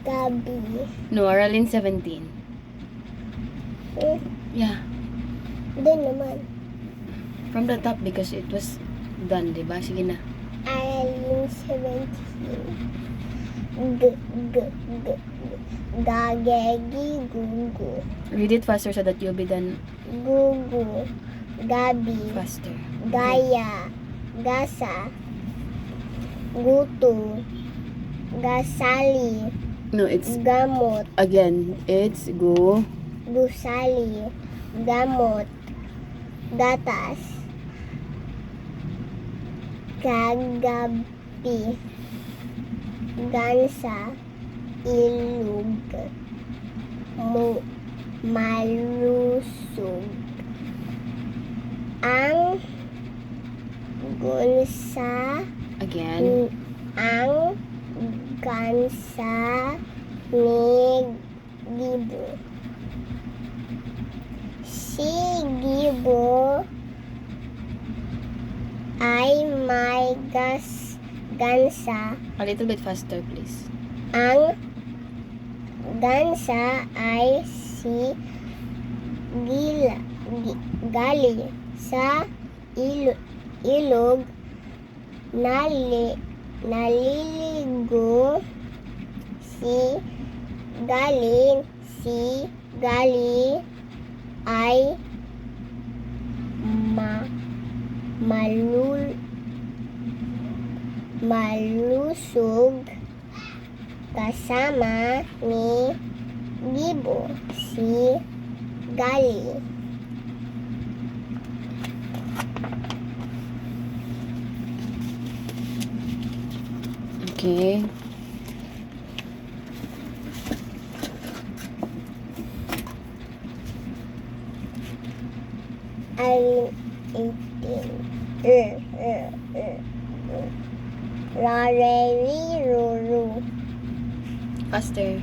Gabi. No, Aralyn 17. Eh, Yeah. doon naman. From the top because it was done, diba? Sige na. Aralyn 17. Gagegi, gugu. Read it faster so that you'll be done Gugu. Gabi. faster. Gaya. Gasa. Guto. Gasali. No, it's Gamot. again. It's go. Gusali. Gamot. Gatas. Kagabi. Gansa. Ilog. Malusog. Ang gunsa. Again. Ang gansa ni Gibo. Si Gibo ay may gansa. A little bit faster, please. Ang gansa ay si gali sa ilog naliligo si gali ay malusog kasama ni Gibo si gali. Okay. Aralyn 18. Rareri-ruru. Faster.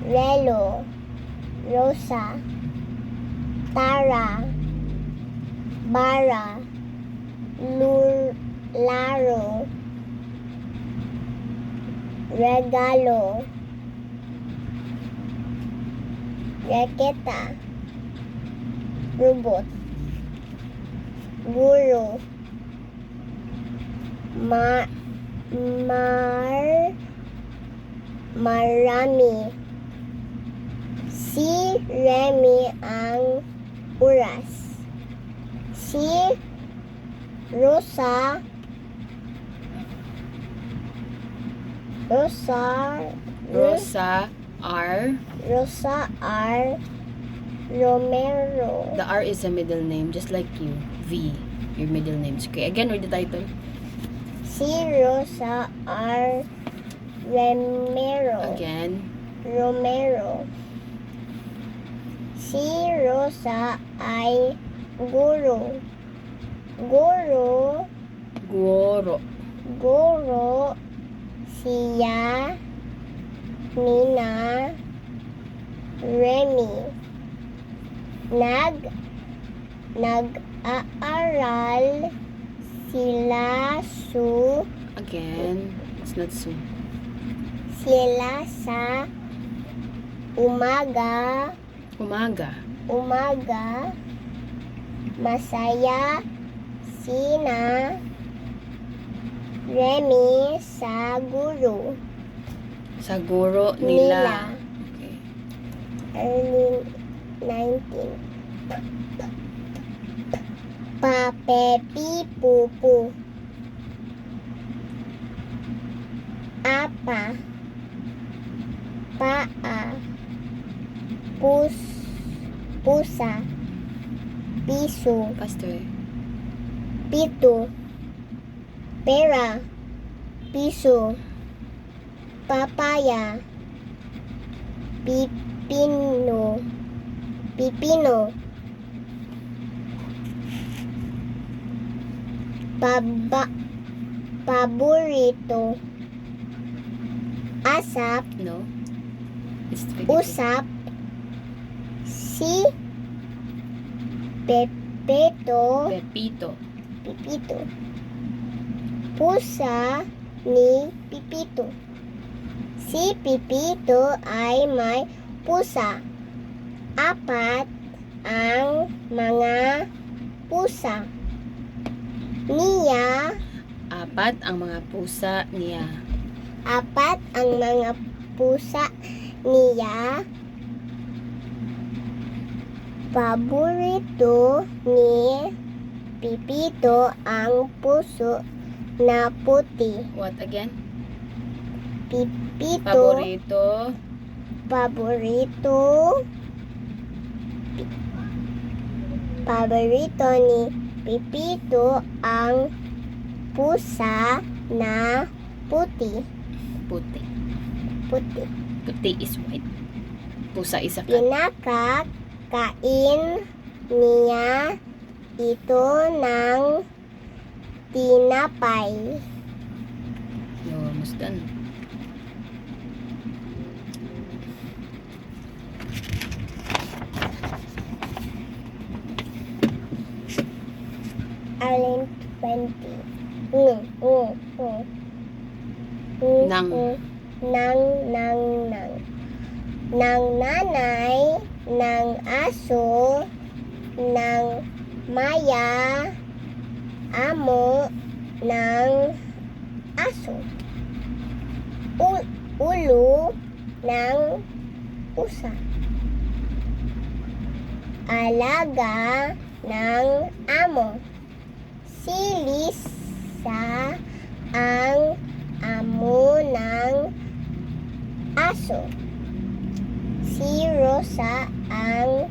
Relo. Rosa. Tara. Bara. Laro. Regalo. Raketa. Robot. Guro. Marami. Si Remy ang oras. Si Rosa R. Romero. The R is a middle name, just like you. V, your middle names. Okay, again, read the title. Si Rosa R. Romero. Again. Romero. Si Rosa ay guro. Guro. Siya. Nina. Remy. Nag-aaral sila Again. It's not so. sila sa umaga. Masaya sina Remy sa guro Sa guro nila. Okay. Aralyn 19. Papepi pupu. Apa. Paa. Pusa. Piso. Faster. Pito. Pera. Piso. Papaya. Pipino. Paborito. Asap. No. It's Usap. Si Pepito. Pipito. Pusa ni Pipito. Si Pipito ay may pusa. 4 ang mga pusa niya. 4 ang mga pusa niya. 4 ang mga pusa niya. Paborito ni Pipito ang puso na puti. What again? Pipito, Paborito. paborito ni Pipito ang pusa na puti. Puti. Puti. Puti is white. Pusa is a cat. Pinakakain niya ito ng tinapay. You're almost done. Alin 20. Nang. Nang. Nang nanay ng aso ng Maya, amo ng aso. Ulo ng pusa. Alaga ng amo. Si Lisa ang amo ng aso. Si Rosa ang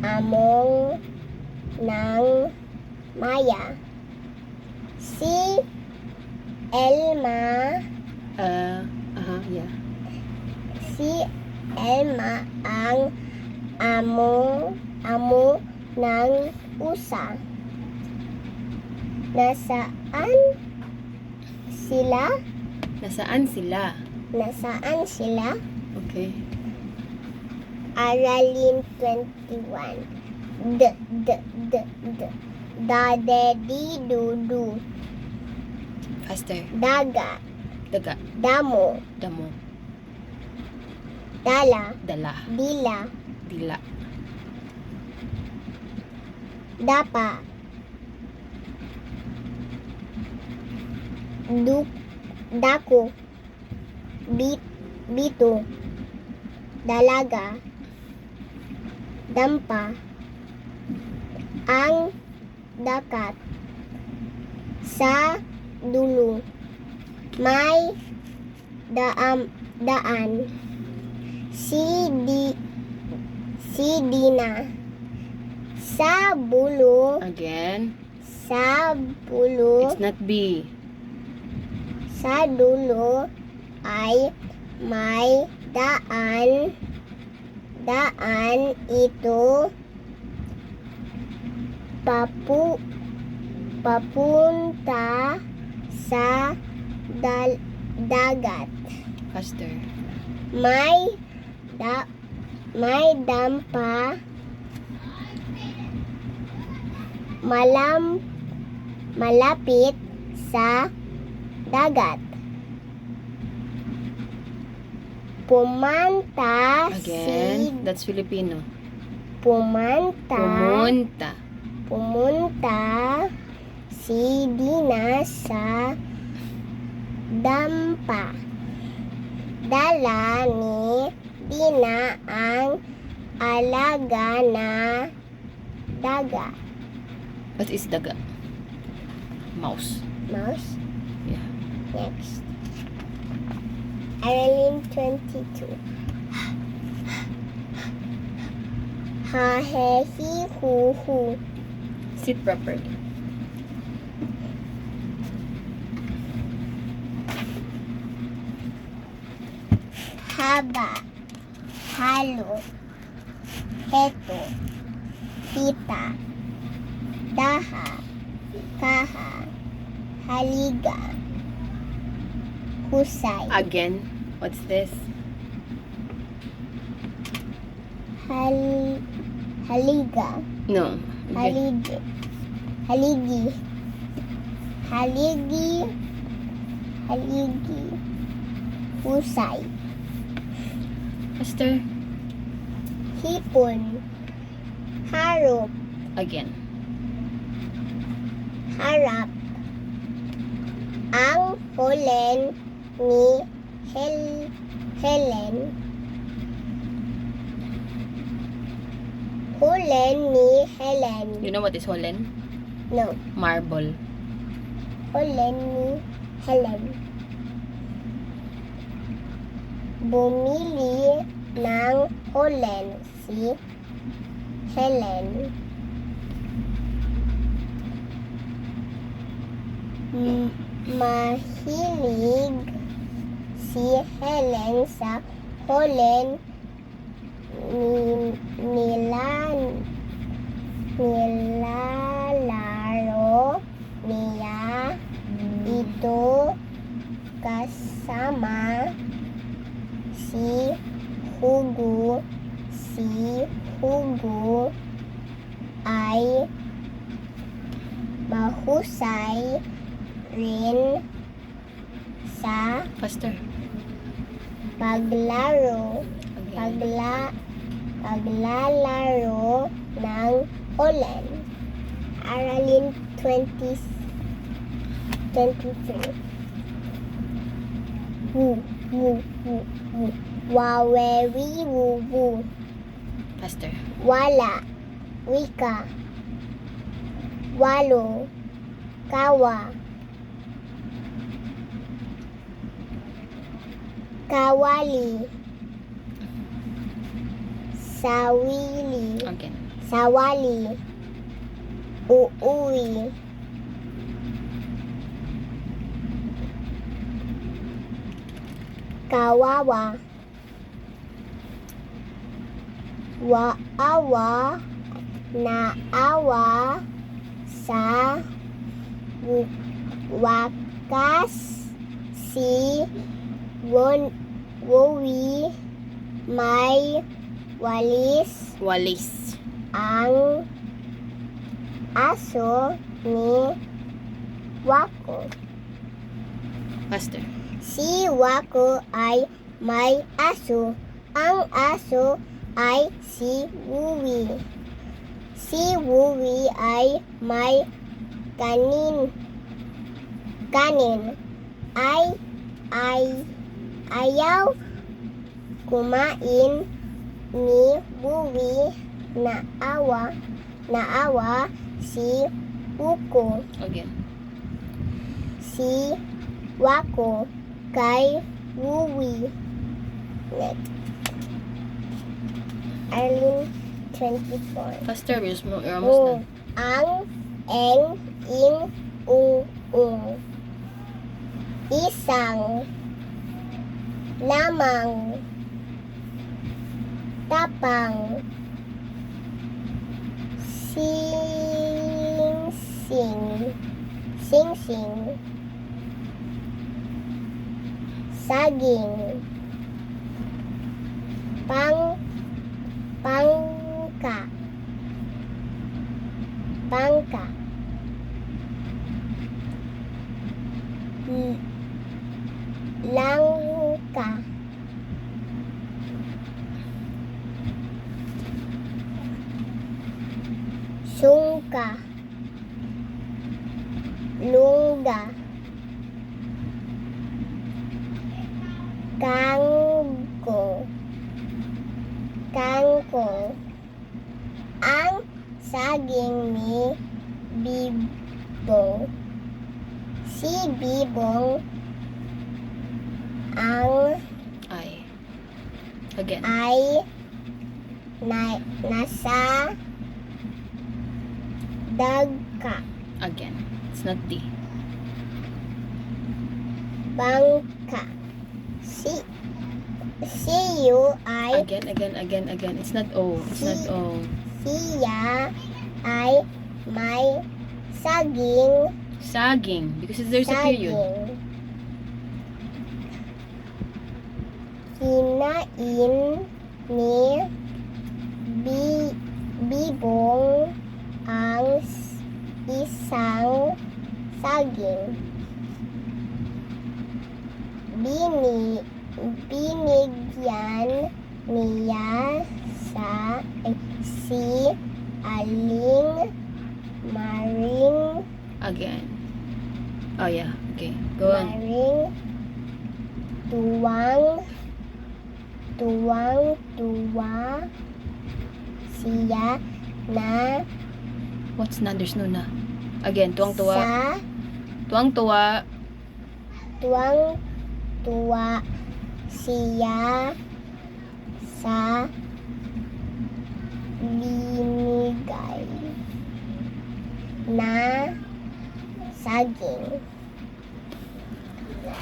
among ng Maya. Si Elma, Yeah. si Elma ang amo ng pusa. Nasaan sila? Nasaan sila? Nasaan sila? Okay. Aralin 21. Dadedi-dudu. Faster. Daga. Daga. Damo. Damo. Dala. Dala. Dila. Dila. Dapa. Dako. Bito. Dalaga. Dampa. Ang dakat. Sa dulo. May daan. Si Dina. Sa bulo. Again. Sa bulo. It's not B. Sa dulo ay may daan. Daan ito papunta sa dagat. Faster. May dampa malapit sa dagat. Pumanta Again. That's Filipino. Pumunta Pumunta. si Dina sa dampa. Dala ni Dina ang alaga na daga. What is daga? Mouse. Mouse. Yeah. Next. Aralin 22. Ha, he, hi, hu, hu. Sit properly. Haba. Halo. Heto. Hita. Daha. Kaha. Haliga. Husay. Again. What's this? Haliga. No. Again. Haligi. husay. Faster. Hipon, harop, Again. harap. Ang hulen ni Helen. Hulen ni Helen. You know what is Holland? No. Marble. Hulen ni Helen. Bumili ng hulen si Helen. Mahilig si Helen sa hulen nilalaro niya ito kasama si Hugo. Si Hugo ay mahusay rin sa Faster. paglaro. Again. Paglalaro ng ulan. Aralin 23. Wu, wu, wu, wu. Wawewi, wu, wu. Faster. Wala, wika. Walo, kawa. Kawali. Sawili. Again. Sawali. Uuwi. Kawawa. Waawa. Naawa. Sa wakas si Wowi may walis Walis. ang aso ni Wako. Faster. Si Wako ay may aso. Ang aso ay si Wowi. Si Wowi ay may kanin. Ayaw kumain ni Wowi. Naawa si Uko. Again. Si Wako kay Wowi. Next. Arlene 24. Faster. You're almost Mo, done. ang, eng, in, ung. Isang, lamang, tapang, singsing, saging, pangka, langka, sungka, lungga, kangkong. Ang saging ni Bibong. Si Bibong ang Again. ay nasa dagka. Again. It's not D. Bangka. Si you ay Again. It's not O. It's not O. siya ay may saging. Saging. Because there's a period. Kinain ni Bibong ang isang saging. binigyan niya si Aling Maring Again. Oh yeah. Okay. Go on. Maring tuwang-tuwa siya na What's na? There's no na. Again. Tuwang-tuwa. sa Tuwang-tuwa. tuwang-tuwa siya sa binigay na saging.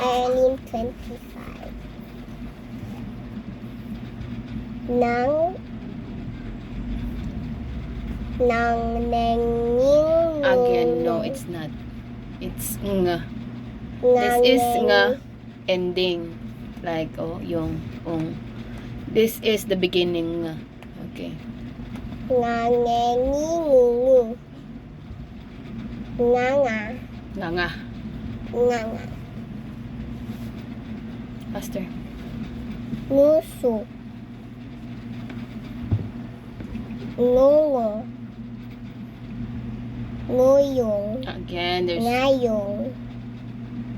Early 25. Nang nenging Again. No, it's not. It's nga. This is nga ending. Like, oh, yung. This is the beginning nga. Okay. Ngangengingingi. Nganga. Nga. Nganga. Faster. Nguso. Ngungo. Nguyong. Again, there's Ngayong.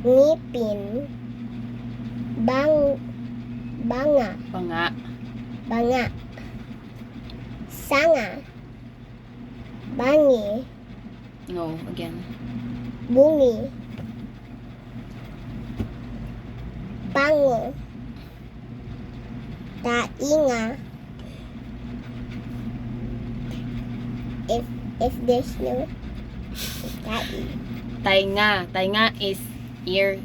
Ngipin. Banga. panga. Banga. Sanga. Bangi. No, again. Bungi. Pango. Tainga. If there's no tai. Tainga. Tainga is ear.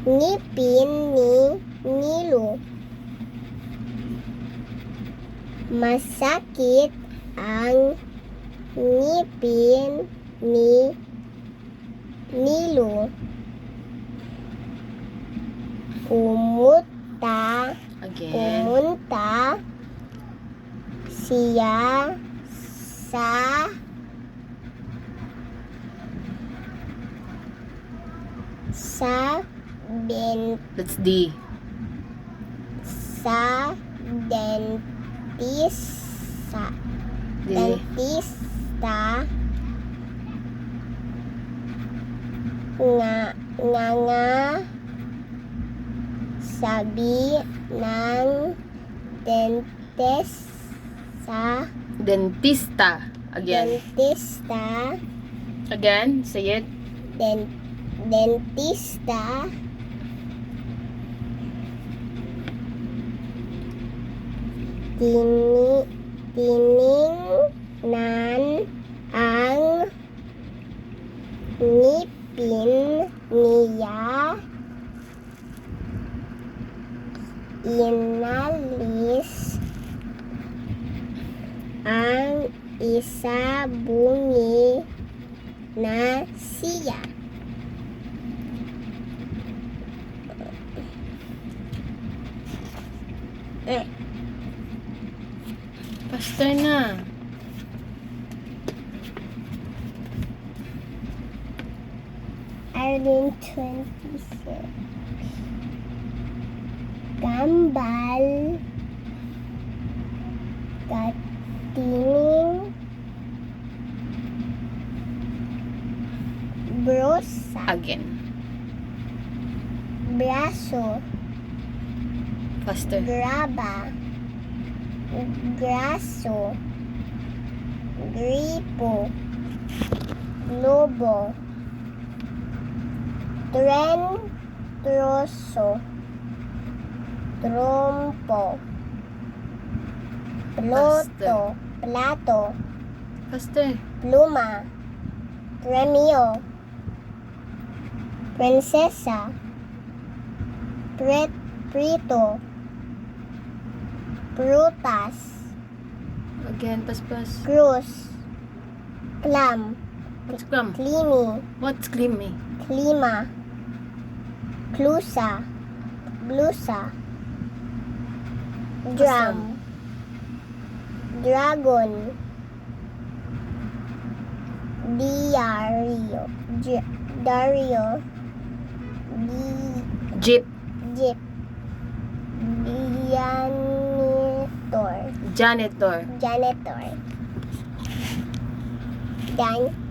Ngipin ni Nilo. Masakit ang ngipin ni Nilo. Pumunta Again. siya sa That's D. sa dentista D. nga sabi ng Dentista. Again. dentista Again. Say it. dentista tiningnan ang ngipin niya, inalis ang isa bungi na siya. Faster na. Arlene 26. Gambal katining brosa Again. braso Faster. graba graso gripo lobo tren troso trompo plato Faster. pluma premio prinsesa prito prutas Again. Pas. cruz clam What's clam? climi What's creamy? klima klusa blusa drum dragon dario Jeep. Jeep. Janitor. Janitor. Janitor. Dan.